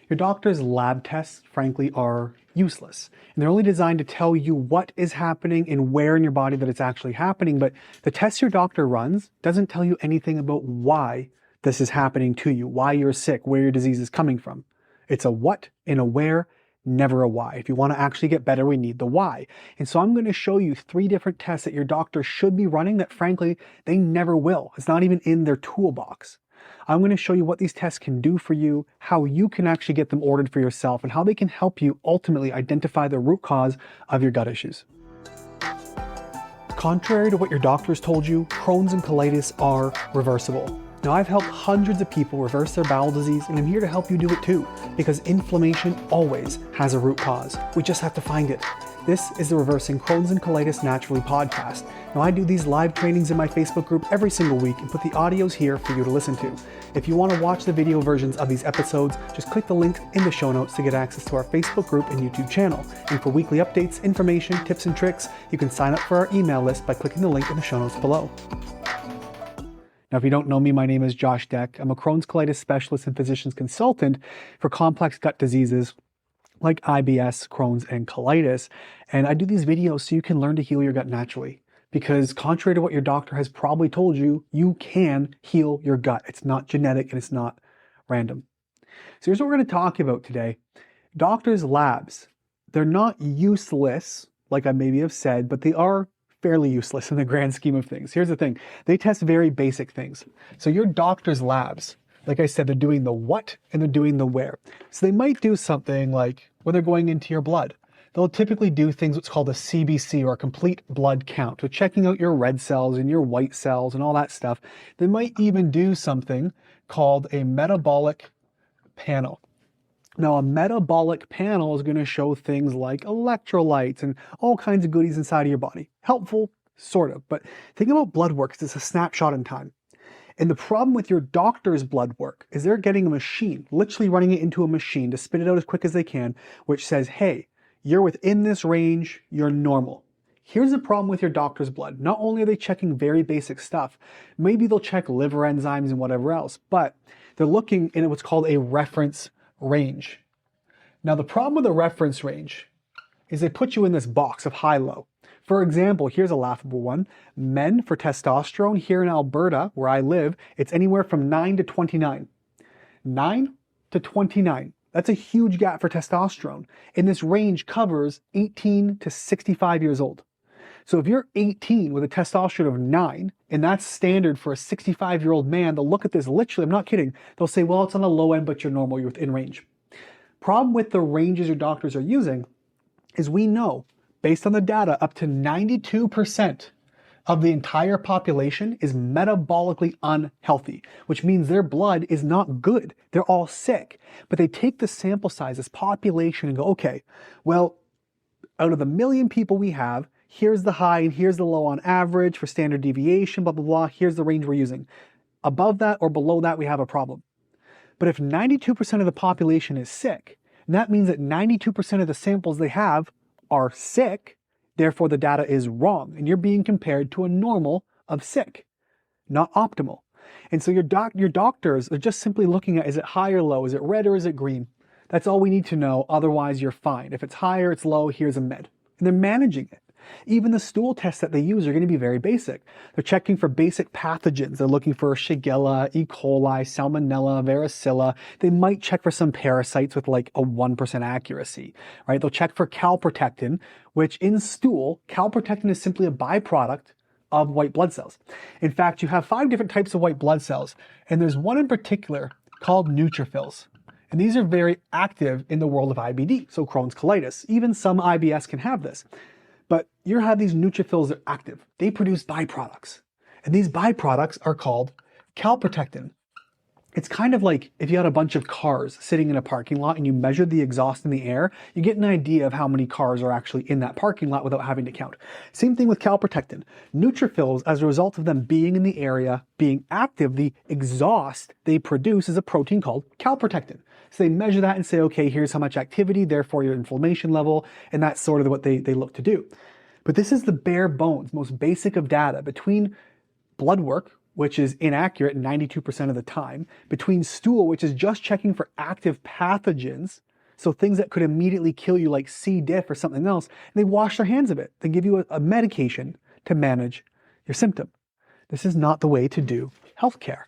Your doctor's lab tests, frankly, are useless. And they're only designed to tell you what is happening and where in your body that it's actually happening. But the tests your doctor runs doesn't tell you anything about why this is happening to you, why you're sick, where your disease is coming from. It's a what and a where, never a why. If you want to actually get better, we need the why. And so I'm going to show you 3 different tests that your doctor should be running that, frankly, they never will. It's not even in their toolbox. I'm going to show you what these tests can do for you, how you can actually get them ordered for yourself, and how they can help you ultimately identify the root cause of your gut issues. Contrary to what your doctors told you, Crohn's and colitis are reversible. Now, I've helped hundreds of people reverse their bowel disease, and I'm here to help you do it too, because inflammation always has a root cause. We just have to find it. This is the Reversing Crohn's and Colitis Naturally podcast. Now, I do these live trainings in my Facebook group every single week and put the audios here for you to listen to. If you want to watch the video versions of these episodes, just click the link in the show notes to get access to our Facebook group and YouTube channel. And for weekly updates, information, tips, and tricks, you can sign up for our email list by clicking the link in the show notes below. Now, if you don't know me, my name is Josh Deck. I'm a Crohn's colitis specialist and physician's consultant for complex gut diseases like IBS, Crohn's, and colitis. And I do these videos so you can learn to heal your gut naturally. Because contrary to what your doctor has probably told you, you can heal your gut. It's not genetic and it's not random. So here's what we're going to talk about today. Doctors' labs, they're not useless, like I maybe have said, but they are fairly useless in the grand scheme of things. Here's the thing. They test very basic things. So your doctor's labs, like I said, they're doing the what and they're doing the where. So they might do something like when they're going into your blood. They'll typically do things what's called a CBC, or a complete blood count. So checking out your red cells and your white cells and all that stuff. They might even do something called a metabolic panel. Now, a metabolic panel is going to show things like electrolytes and all kinds of goodies inside of your body. Helpful, sort of, but think about blood work because it's a snapshot in time. And the problem with your doctor's blood work is they're getting a machine, literally running it into a machine to spit it out as quick as they can, which says, hey, you're within this range, you're normal. Here's the problem with your doctor's blood. Not only are they checking very basic stuff, maybe they'll check liver enzymes and whatever else, but they're looking in what's called a reference range. Now, the problem with a reference range is they put you in this box of high-low. For example, here's a laughable one. Men for testosterone here in Alberta, where I live, it's anywhere from 9 to 29. 9 to 29. That's a huge gap for testosterone. And this range covers 18 to 65 years old. So if you're 18 with a testosterone of 9, and that's standard for a 65-year-old man, they'll look at this literally, I'm not kidding, they'll say, well, it's on the low end, but you're normal, you're within range. Problem with the ranges your doctors are using is we know, based on the data, up to 92% of the entire population is metabolically unhealthy, which means their blood is not good. They're all sick. But they take the sample size, this population, and go, okay, well, out of the million people we have, here's the high and here's the low on average for standard deviation, blah, blah, blah. Here's the range we're using. Above that or below that, we have a problem. But if 92% of the population is sick, and that means that 92% of the samples they have are sick, therefore the data is wrong, and you're being compared to a normal of sick, not optimal. And so your doctors are just simply looking at, is it high or low? Is it red or is it green? That's all we need to know, otherwise you're fine. If it's high or it's low, here's a med. And they're managing it. Even the stool tests that they use are going to be very basic. They're checking for basic pathogens. They're looking for Shigella, E. coli, Salmonella, Varicella. They might check for some parasites with like a 1% accuracy, right? They'll check for calprotectin, which in stool, calprotectin is simply a byproduct of white blood cells. In fact, you have 5 different types of white blood cells, and there's one in particular called neutrophils. And these are very active in the world of IBD, so Crohn's colitis. Even some IBS can have this. But you have these neutrophils that are active. They produce byproducts. And these byproducts are called calprotectin. It's kind of like if you had a bunch of cars sitting in a parking lot and you measured the exhaust in the air, you get an idea of how many cars are actually in that parking lot without having to count. Same thing with calprotectin. Neutrophils, as a result of them being in the area, being active, the exhaust they produce is a protein called calprotectin. So they measure that and say, okay, here's how much activity, therefore your inflammation level, and that's sort of what they look to do. But this is the bare bones, most basic of data between blood work, which is inaccurate 92% of the time, between stool, which is just checking for active pathogens, so things that could immediately kill you like C. diff or something else, and they wash their hands of it. They give you a medication to manage your symptom. This is not the way to do healthcare.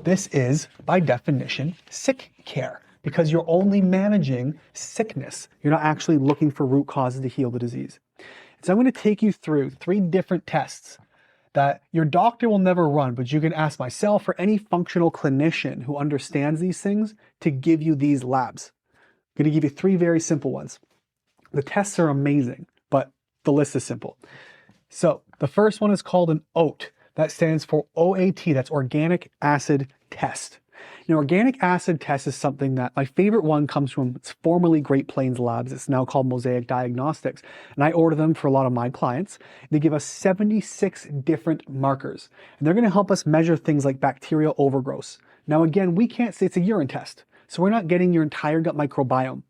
This is, by definition, sick care, because you're only managing sickness. You're not actually looking for root causes to heal the disease. So I'm going to take you through 3 different tests that your doctor will never run, but you can ask myself or any functional clinician who understands these things to give you these labs. I'm going to give you 3 very simple ones. The tests are amazing, but the list is simple. So the first one is called an OAT. That stands for OAT, that's organic acid test. An organic acid test is something that my favorite one comes from, it's formerly Great Plains Labs. It's now called Mosaic Diagnostics. And I order them for a lot of my clients. They give us 76 different markers. And they're going to help us measure things like bacterial overgrowth. Now again, we can't say it's a urine test. So we're not getting your entire gut microbiome.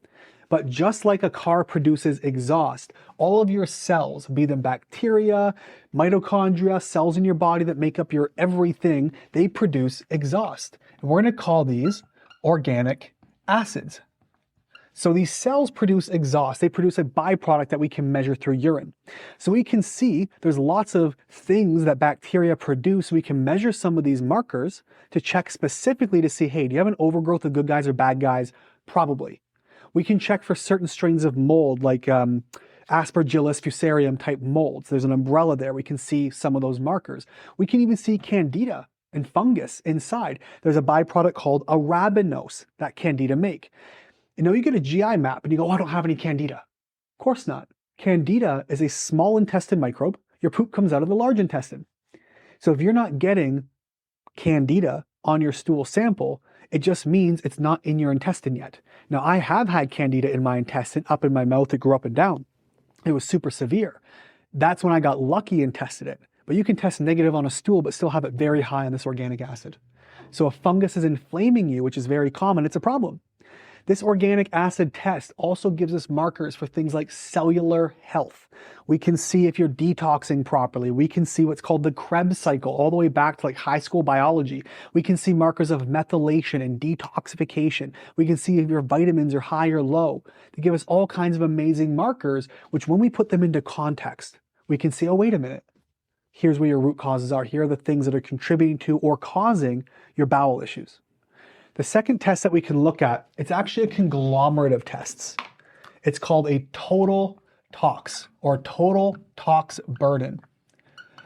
But just like a car produces exhaust, all of your cells, be them bacteria, mitochondria, cells in your body that make up your everything, they produce exhaust. And we're going to call these organic acids. So these cells produce exhaust. They produce a byproduct that we can measure through urine. So we can see there's lots of things that bacteria produce. We can measure some of these markers to check specifically to see, hey, do you have an overgrowth of good guys or bad guys? Probably. We can check for certain strains of mold like Aspergillus fusarium type molds. There's an umbrella there. We can see some of those markers. We can even see candida and fungus inside. There's a byproduct called arabinose that candida make. You know, you get a GI map and you go, oh, I don't have any candida. Of course not. Candida is a small intestine microbe. Your poop comes out of the large intestine. So if you're not getting candida on your stool sample, it just means it's not in your intestine yet. Now, I have had candida in my intestine, up in my mouth. It grew up and down. It was super severe. That's when I got lucky and tested it. But you can test negative on a stool, but still have it very high on this organic acid. So if fungus is inflaming you, which is very common, it's a problem. This organic acid test also gives us markers for things like cellular health. We can see if you're detoxing properly. We can see what's called the Krebs cycle, all the way back to like high school biology. We can see markers of methylation and detoxification. We can see if your vitamins are high or low. They give us all kinds of amazing markers, which when we put them into context, we can see, oh, wait a minute. Here's where your root causes are. Here are the things that are contributing to or causing your bowel issues. The second test that we can look at, it's actually a conglomerate of tests. It's called a total tox or total tox burden.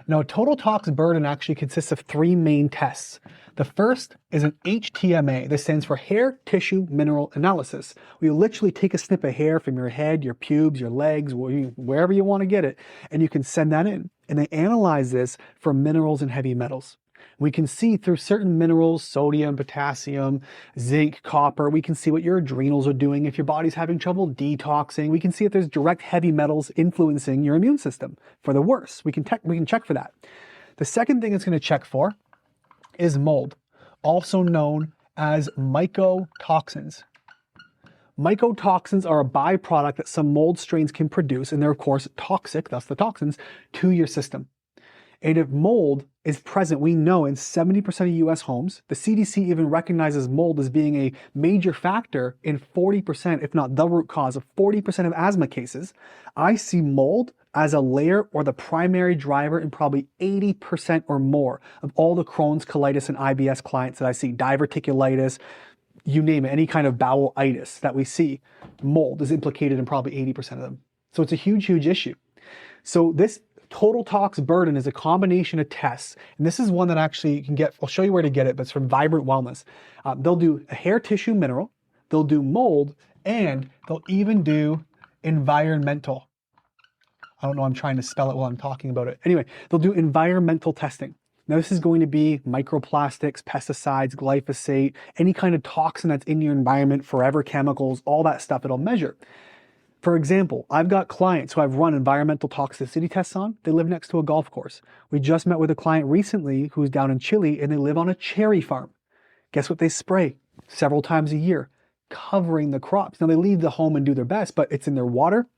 Now, a total tox burden actually consists of 3 main tests. The first is an HTMA. This stands for hair tissue mineral analysis. We literally take a snip of hair from your head, your pubes, your legs, wherever you want to get it, and you can send that in. And they analyze this for minerals and heavy metals. We can see through certain minerals, sodium, potassium, zinc, copper, we can see what your adrenals are doing if your body's having trouble detoxing. We can see if there's direct heavy metals influencing your immune system for the worse. We can check for that. The second thing it's going to check for is mold, also known as mycotoxins. Mycotoxins are a byproduct that some mold strains can produce, and they're of course toxic, thus the toxins, to your system. And if mold is present, we know in 70% of US homes, the CDC even recognizes mold as being a major factor in 40%, if not the root cause of 40% of asthma cases. I see mold as a layer or the primary driver in probably 80% or more of all the Crohn's, colitis, and IBS clients that I see, diverticulitis, you name it, any kind of bowel-itis that we see, mold is implicated in probably 80% of them. So it's a huge, huge issue. So this total tox burden is a combination of tests, and this is one that actually you can get, I'll show you where to get it, but it's from Vibrant Wellness. They'll do a hair tissue mineral, they'll do mold, and they'll even do environmental. I don't know, I'm trying to spell it while I'm talking about it. Anyway, they'll do environmental testing. Now this is going to be microplastics, pesticides, glyphosate, any kind of toxin that's in your environment, forever chemicals, all that stuff it'll measure. For example, I've got clients who I've run environmental toxicity tests on. They live next to a golf course. We just met with a client recently who's down in Chile and they live on a cherry farm. Guess what they spray several times a year, covering the crops. Now they leave the home and do their best, but it's in their water.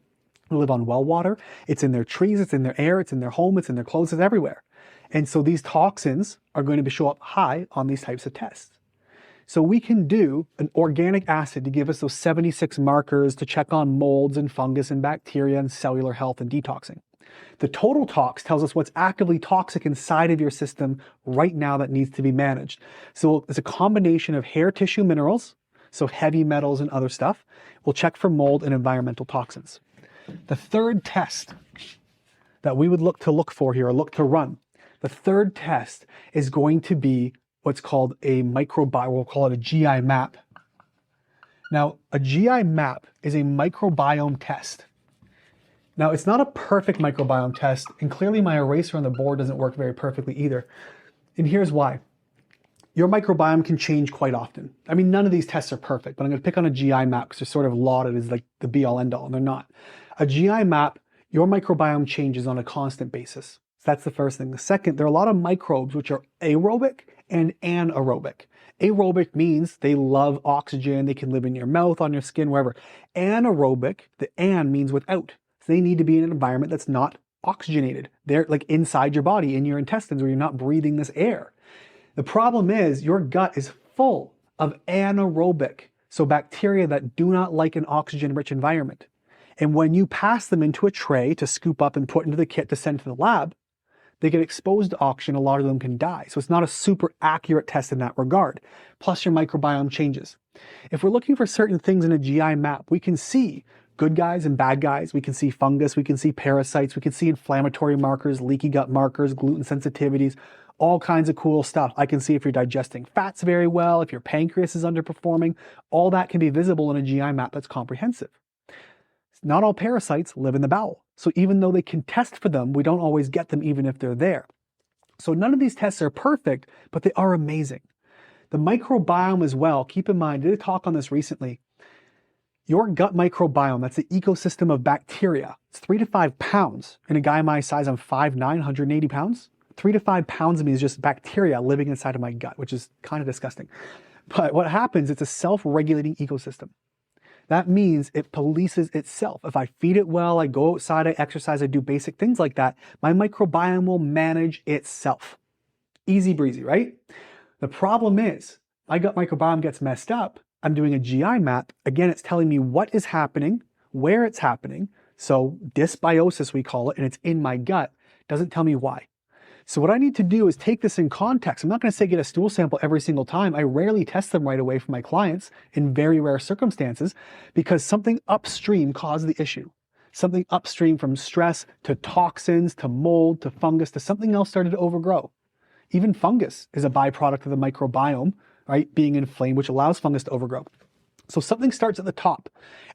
They live on well water. It's in their trees, it's in their air, it's in their home, it's in their clothes, it's everywhere. And so these toxins are going to show up high on these types of tests. So we can do an organic acid to give us those 76 markers to check on molds and fungus and bacteria and cellular health and detoxing. The total tox tells us what's actively toxic inside of your system right now that needs to be managed. So it's a combination of hair tissue minerals, so heavy metals and other stuff. We'll check for mold and environmental toxins. The third test that we would look for here, or look to run, the third test is going to be what's called a microbiome. We'll call it a GI map. Now, a GI map is a microbiome test. Now, it's not a perfect microbiome test, and clearly my eraser on the board doesn't work very perfectly either. And here's why. Your microbiome can change quite often. I mean, none of these tests are perfect, but I'm going to pick on a GI map because they're sort of lauded as like the be-all end-all, and they're not. A GI map, your microbiome changes on a constant basis. So that's the first thing. The second, there are a lot of microbes which are aerobic and anaerobic. Aerobic means they love oxygen, they can live in your mouth, on your skin, wherever. Anaerobic, the an means without. So they need to be in an environment that's not oxygenated. They're like inside your body, in your intestines, where you're not breathing this air. The problem is your gut is full of anaerobic, so bacteria that do not like an oxygen-rich environment. And when you pass them into a tray to scoop up and put into the kit to send to the lab, they get exposed to oxygen, a lot of them can die. So it's not a super accurate test in that regard. Plus your microbiome changes. If we're looking for certain things in a GI map, we can see good guys and bad guys. We can see fungus, we can see parasites, we can see inflammatory markers, leaky gut markers, gluten sensitivities, all kinds of cool stuff. I can see if you're digesting fats very well, if your pancreas is underperforming. All that can be visible in a GI map that's comprehensive. Not all parasites live in the bowel. So even though they can test for them, we don't always get them even if they're there. So none of these tests are perfect, but they are amazing. The microbiome as well, keep in mind, I did a talk on this recently. Your gut microbiome, that's the ecosystem of bacteria. It's 3 to 5 pounds. In a guy my size, I'm 5'9", 180 pounds. 3 to 5 pounds of me is just bacteria living inside of my gut, which is kind of disgusting. But what happens, it's a self-regulating ecosystem. That means it polices itself. If I feed it well, I go outside, I exercise, I do basic things like that, my microbiome will manage itself. Easy breezy, right? The problem is, my gut microbiome gets messed up. I'm doing a GI map. Again, it's telling me what is happening, where it's happening. So dysbiosis, we call it, and it's in my gut. Doesn't tell me why. So what I need to do is take this in context. I'm not going to say get a stool sample every single time. I rarely test them right away for my clients in very rare circumstances because something upstream caused the issue. Something upstream from stress to toxins to mold to fungus to something else started to overgrow. Even fungus is a byproduct of the microbiome, right? Being inflamed, which allows fungus to overgrow. So something starts at the top,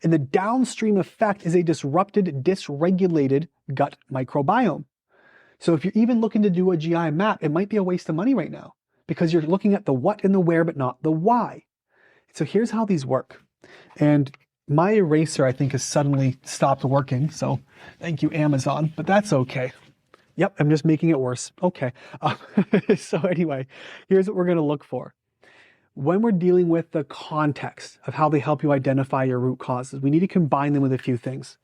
and the downstream effect is a disrupted, dysregulated gut microbiome. So if you're even looking to do a GI map, it might be a waste of money right now because you're looking at the what and the where, but not the why. So here's how these work. And my eraser, I think, has suddenly stopped working. So thank you, Amazon, but that's okay. Yep, I'm just making it worse. Okay. So anyway, here's what we're going to look for. When we're dealing with the context of how they help you identify your root causes, we need to combine them with a few things.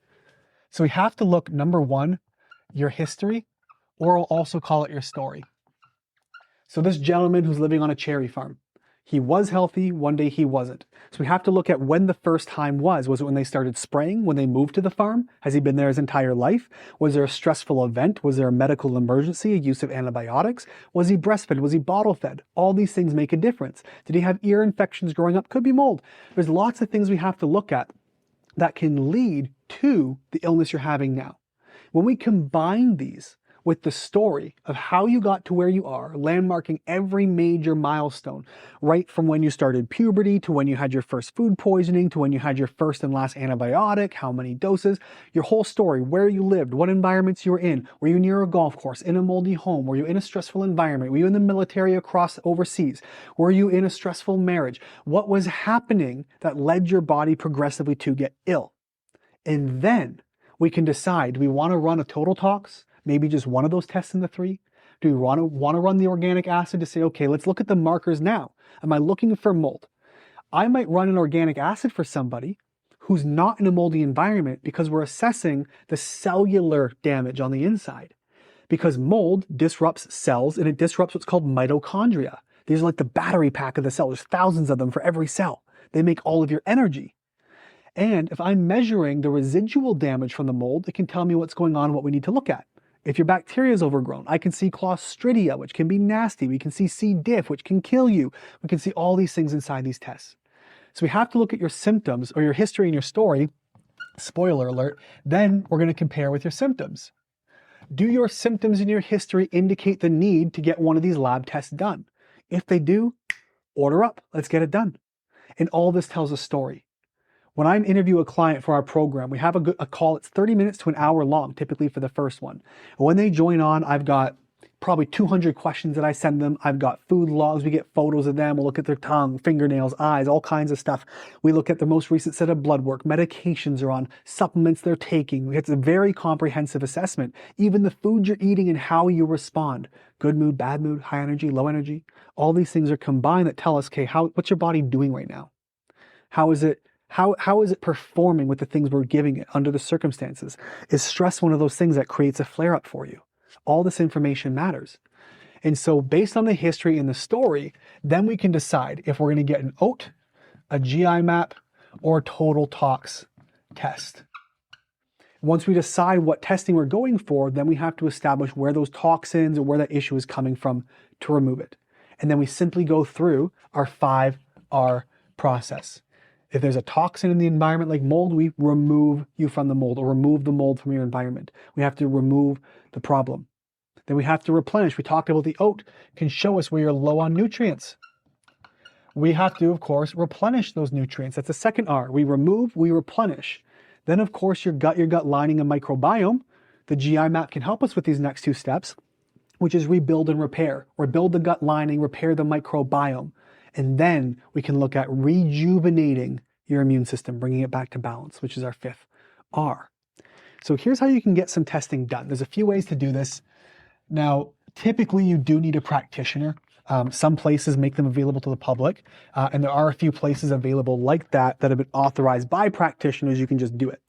So we have to look, number one, your history, or we'll also call it your story. So this gentleman who's living on a cherry farm, he was healthy, one day he wasn't. So we have to look at when the first time was. Was it when they started spraying, when they moved to the farm? Has he been there his entire life? Was there a stressful event? Was there a medical emergency, a use of antibiotics? Was he breastfed? Was he bottle fed? All these things make a difference. Did he have ear infections growing up? Could be mold. There's lots of things we have to look at that can lead to the illness you're having now. When we combine these with the story of how you got to where you are, landmarking every major milestone, right from when you started puberty to when you had your first food poisoning to when you had your first and last antibiotic, how many doses, your whole story, where you lived, what environments you were you near a golf course, in a moldy home, were you in a stressful environment, were you in the military across overseas, were you in a stressful marriage, what was happening that led your body progressively to get ill. And then we can decide, do we want to run a total tox? Maybe just one of those tests in the 3? Do we want to run the organic acid to say, okay, let's look at the markers now. Am I looking for mold? I might run an organic acid for somebody who's not in a moldy environment because we're assessing the cellular damage on the inside. because mold disrupts cells and it disrupts what's called mitochondria. These are like the battery pack of the cell. There's thousands of them for every cell. They make all of your energy. And if I'm measuring the residual damage from the mold, it can tell me what's going on and what we need to look at. If your bacteria is overgrown, I can see Clostridia, which can be nasty. We can see C. diff, which can kill you. We can see all these things inside these tests. So we have to look at your symptoms or your history and your story, spoiler alert, then we're going to compare with your symptoms. Do your symptoms and your history indicate the need to get one of these lab tests done? If they do, order up, let's get it done. And all this tells a story. When I interview a client for our program, we have a call, it's 30 minutes to an hour long, typically for the first one. And when they join on, I've got probably 200 questions that I send them. I've got food logs, we get photos of them, we'll look at their tongue, fingernails, eyes, all kinds of stuff. We look at the most recent set of blood work, medications they're on, supplements they're taking. It's a very comprehensive assessment. Even the food you're eating and how you respond. Good mood, bad mood, high energy, low energy. All these things are combined that tell us, okay, what's your body doing right now? How is it performing with the things we're giving it under the circumstances? Is stress one of those things that creates a flare-up for you? All this information matters. And so based on the history and the story, then we can decide if we're going to get an OAT, a GI map, or a total tox test. Once we decide what testing we're going for, then we have to establish where those toxins or where that issue is coming from to remove it. And then we simply go through our 5R process. If there's a toxin in the environment like mold, we remove you from the mold or remove the mold from your environment. We have to remove the problem. Then we have to replenish. We talked about the OAT can show us where you're low on nutrients. We have to, of course, replenish those nutrients. That's the second R. We remove, we replenish. Then, of course, your gut lining and microbiome. The GI map can help us with these next two steps, which is rebuild and repair. Rebuild the gut lining, repair the microbiome. And then we can look at rejuvenating your immune system, bringing it back to balance, which is our 5th R. So here's how you can get some testing done. There's a few ways to do this. Now, typically you do need a practitioner. Some places make them available to the public, and there are a few places available like that have been authorized by practitioners. You can just do it.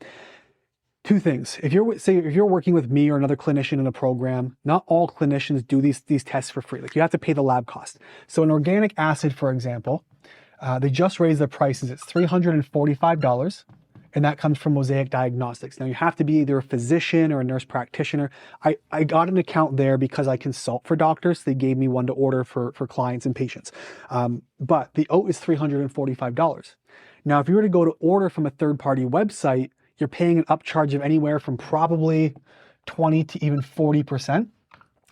Two things. If you're working with me or another clinician in a program, not all clinicians do these tests for free. Like, you have to pay the lab cost. So an organic acid, for example, they just raised their prices. It's $345, and that comes from Mosaic Diagnostics. Now, you have to be either a physician or a nurse practitioner. I got an account there because I consult for doctors. They gave me one to order for clients and patients. But the OAT is $345. Now, if you were to go to order from a third-party website, you're paying an upcharge of anywhere from probably 20 to even 40%.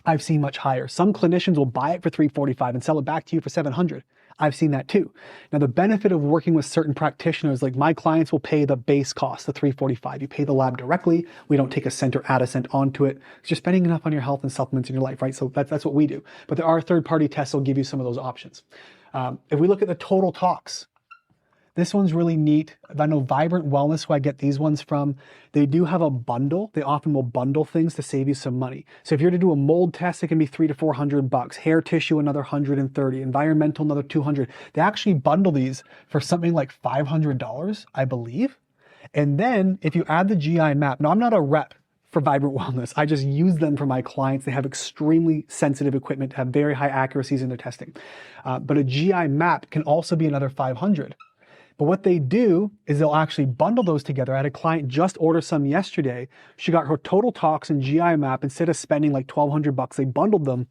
I've seen much higher. Some clinicians will buy it for $345 and sell it back to you for $700. I've seen that too. Now, the benefit of working with certain practitioners, like my clients will pay the base cost, the $345. You pay the lab directly. We don't take a cent or add a cent onto it. You're spending enough on your health and supplements in your life, right? So that's what we do. But there are third-party tests that will give you some of those options. If we look at the total tox, this one's really neat. I know Vibrant Wellness, who I get these ones from, they do have a bundle. They often will bundle things to save you some money. So if you're to do a mold test, it can be $300 to $400. Hair tissue, another $130. Environmental, another $200. They actually bundle these for something like $500, I believe. And then if you add the GI map, now I'm not a rep for Vibrant Wellness. I just use them for my clients. They have extremely sensitive equipment to have very high accuracies in their testing. But a GI map can also be another $500. But what they do is they'll actually bundle those together. I had a client just order some yesterday. She got her total tox and GI map. Instead of spending like $1,200, they bundled them.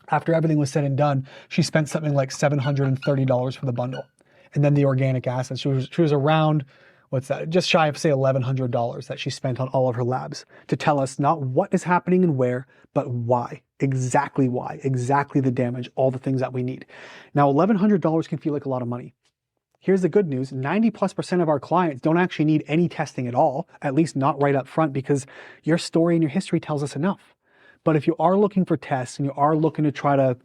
After everything was said and done, she spent something like $730 for the bundle. And then the organic acid. She was around, what's that? Just shy of, say, $1,100 that she spent on all of her labs to tell us not what is happening and where, but why. Exactly why. Exactly the damage, all the things that we need. Now, $1,100 can feel like a lot of money. Here's the good news, 90+% of our clients don't actually need any testing at all, at least not right up front, because your story and your history tells us enough. But if you are looking for tests and you are looking to try to,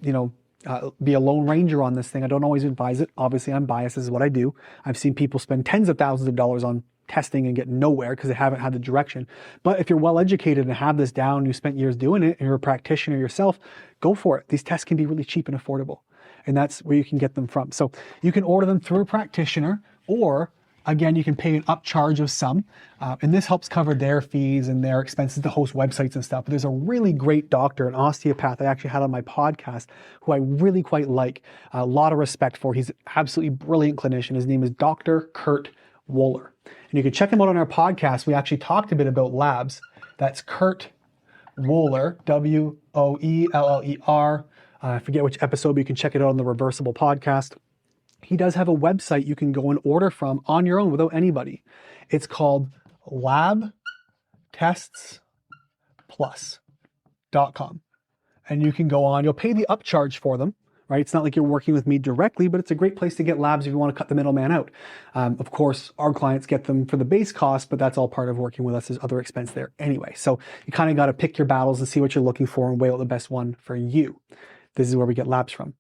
be a lone ranger on this thing, I don't always advise it. Obviously, I'm biased. This is what I do. I've seen people spend tens of thousands of dollars on testing and get nowhere because they haven't had the direction. But if you're well educated and have this down, you spent years doing it, and you're a practitioner yourself, go for it. These tests can be really cheap and affordable. And that's where you can get them from. So you can order them through a practitioner, or Again, you can pay an upcharge of some, and this helps cover their fees and their expenses to host websites and stuff. But there's a really great doctor, an osteopath I actually had on my podcast, who I really quite like, a lot of respect for. He's an absolutely brilliant clinician. His name is Dr. Kurt Wohler. And you can check him out on our podcast. We actually talked a bit about labs. That's Kurt Wohler, Woeller. I forget which episode, but you can check it out on the Reversible podcast. He does have a website you can go and order from on your own without anybody. It's called labtestsplus.com. And you can go on, you'll pay the upcharge for them, right? It's not like you're working with me directly, but it's a great place to get labs if you want to cut the middleman out. Of course, our clients get them for the base cost, but that's all part of working with us. There's other expense there anyway. So you kind of got to pick your battles and see what you're looking for and weigh out the best one for you. This is where we get labs from.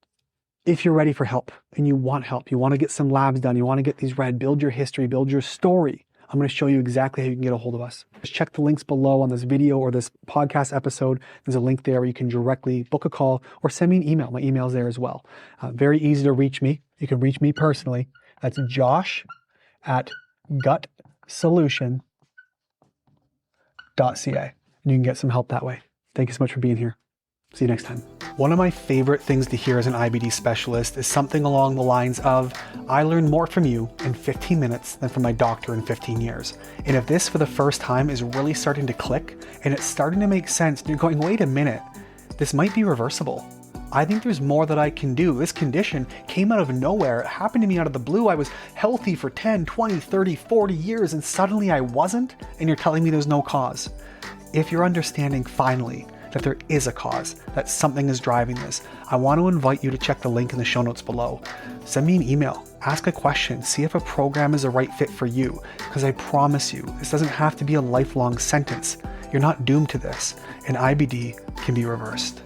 If you're ready for help and you want to get some labs done, you want to get these read, build your history, build your story, I'm going to show you exactly how you can get a hold of us. Just check the links below on this video or this podcast episode. There's a link there where you can directly book a call or send me an email. My email's there as well. Very easy to reach me. You can reach me personally. That's josh@gutsolution.ca. And you can get some help that way. Thank you so much for being here. See you next time. One of my favorite things to hear as an IBD specialist is something along the lines of, I learned more from you in 15 minutes than from my doctor in 15 years. And if this for the first time is really starting to click and it's starting to make sense, and you're going, wait a minute, this might be reversible. I think there's more that I can do. This condition came out of nowhere. It happened to me out of the blue. I was healthy for 10, 20, 30, 40 years and suddenly I wasn't, and you're telling me there's no cause. If you're understanding finally that there is a cause, that something is driving this, I want to invite you to check the link in the show notes below. Send me an email, ask a question, see if a program is a right fit for you, because I promise you, this doesn't have to be a lifelong sentence. You're not doomed to this, and IBD can be reversed.